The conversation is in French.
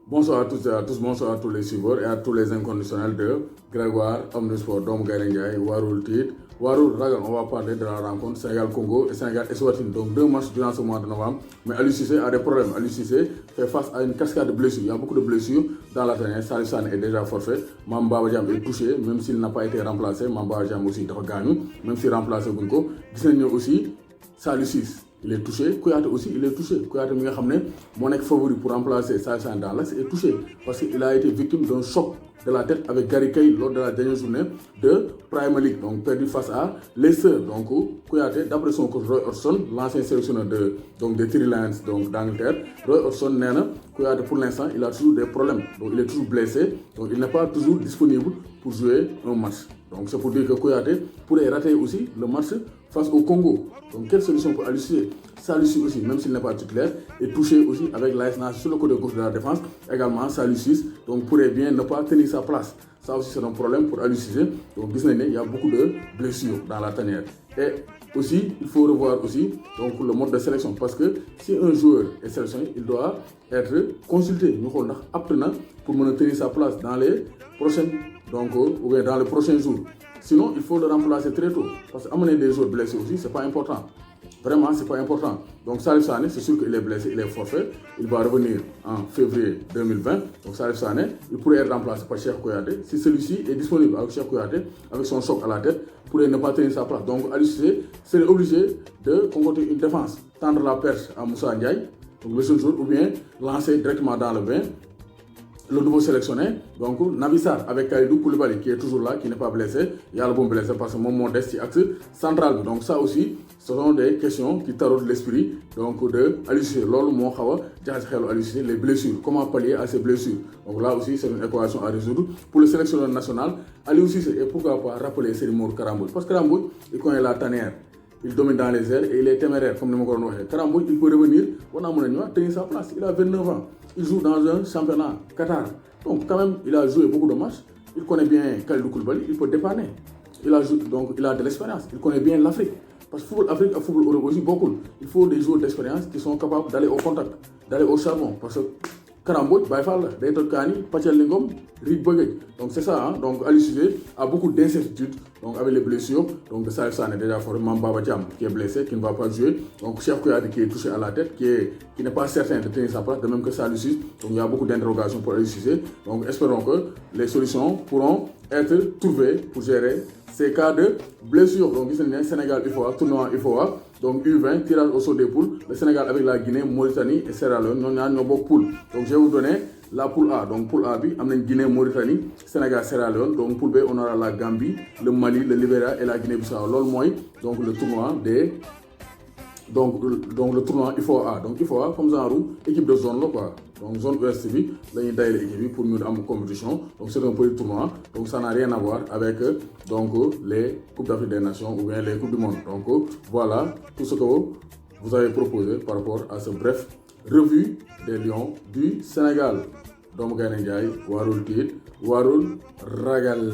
Bonsoir à tous et à tous, bonsoir à tous les suiveurs et à tous les inconditionnels de Grégoire, homme de sport, Dom Gaïndjaï, Warul Tit, Warul Ragan. On va parler de la rencontre Sénégal-Congo et Sénégal-Eswatini. Donc deux matchs durant ce mois de novembre. Mais Aliou Cissé a des problèmes. Aliou Cissé fait face à une cascade de blessures. Il y a beaucoup de blessures dans la tanière. Salif Sané est déjà forfait. Mamba Badiam est touché, même s'il n'a pas été remplacé. Mamba Badiam aussi est gagné, même s'il remplacé Bunko. Gisnagno aussi, Salif Cissé. Il est touché, Kouyaté aussi, il est touché. Kouyaté, mon favori pour remplacer Saïsan dans l'axe, est touché parce qu'il a été victime d'un choc de la tête avec Gary Cahill lors de la dernière journée de Premier League, donc perdu face à Leicester. Donc Kouyaté, d'après son coach Roy Hodgson, l'ancien sélectionneur des Three Lions d'Angleterre, Roy Hodgson, Kouyaté pour l'instant, il a toujours des problèmes. Donc il est toujours blessé, donc il n'est pas toujours disponible pour jouer un match. Donc c'est pour dire que Kouyaté pourrait rater aussi le match face au Congo. Donc quelle solution pour Aliou Cissé? Salif Cissé aussi, même s'il n'est pas titulaire, est touché aussi avec l'AS Nassr sur le côté gauche de la défense. Également Salif Cissé, donc pourrait bien ne pas tenir sa place. Ça aussi c'est un problème pour Aliou Cissé. Donc il y a beaucoup de blessures dans la tanière. Et aussi, il faut revoir aussi donc, le mode de sélection parce que si un joueur est sélectionné, il doit être consulté. Nous avons appris pour tenir sa place dans les prochaines ou bien dans les prochains jours. Sinon, il faut le remplacer très tôt. Parce qu'amener des joueurs blessés aussi, ce n'est pas important. Vraiment, ce n'est pas important. Donc Salif Sané, c'est sûr qu'il est blessé, il est forfait. Il va revenir en février 2020. Donc Salif Sané, il pourrait être remplacé par Cheikh Kouyaté. Si celui-ci est disponible avec Cheikh Kouyaté, avec son choc à la tête, pourrait ne pas tenir sa place. Donc Aliou Cissé serait obligé de concocter une défense, tendre la perche à Moussa Ndiaye, donc le jeune joueur, ou bien lancer directement dans le bain le nouveau sélectionné, donc Nabissar avec Kalidou Koulibaly qui est toujours là, qui n'est pas blessé. Il y a le bon blessé parce que mon modeste axe central. Donc ça aussi, ce sont des questions qui taraudent l'esprit donc de Aliou Cissé. Lolo mo xawa jaxé xelu Aliou Cissé, les blessures, comment pallier à ces blessures. Donc là aussi c'est une équation à résoudre pour le sélectionneur national Aliou Cissé. Et pourquoi pas rappeler Sérimor Karambouy parce que Karambouy il connaît la tanière. Il domine dans les airs et il est téméraire, comme nous l'avons dit. Karambouy, il peut revenir, on a tenir sa place. Il a 29 ans. Il joue dans un championnat Qatar. Donc, quand même, il a joué beaucoup de matchs. Il connaît bien Kalidou Koulibaly, il peut dépanner. Il a de l'expérience. Il connaît bien l'Afrique. Parce que le football Afrique et le football Europe aussi, beaucoup. Il faut des joueurs d'expérience qui sont capables d'aller au contact, d'aller au charbon. Parce que Karambouy, Baïfal, Dayton Kani, Pachel Lingom, Rick Bogey. Donc c'est ça, hein? Donc Aliou Cissé a beaucoup d'incertitudes donc avec les blessures. Donc de Salif Sané déjà formé, Mamba Badiam qui est blessé, qui ne va pas jouer. Donc Cheikh Kouyaté qui est touché à la tête, qui n'est pas certain de tenir sa place, de même que Salif Cissé. Donc il y a beaucoup d'interrogations pour Aliou Cissé. Donc espérons que les solutions pourront être trouvées pour gérer ces cas de blessure. Donc ici, Sénégal, IFOA, tournoi IFOA. Donc U20, tirage au sort des poules. Le Sénégal avec la Guinée, Mauritanie et Sierra Leone. Nous avons nos poules. Donc je vais vous donner la poule A. Donc poule A, on a Guinée, Mauritanie, Sénégal, Sierra Leone. Donc poule B, on aura la Gambie, le Mali, le Libéria et la Guinée-Bissau. Donc le tournoi des... Donc le tournoi IFOA. Donc IFOA, comme ça, équipe de zone là quoi. Donc zone ouest bi lañuy dayalé équipe pour ñu am compétition. Donc c'est un petit tournoi. Donc ça n'a rien à voir avec les Coupes d'Afrique des Nations ou bien les Coupes du Monde. Donc voilà tout ce que vous avez proposé par rapport à ce bref revue des Lions du Sénégal. Dom Gaïndjaï, Warul Tit, Warul Ragal.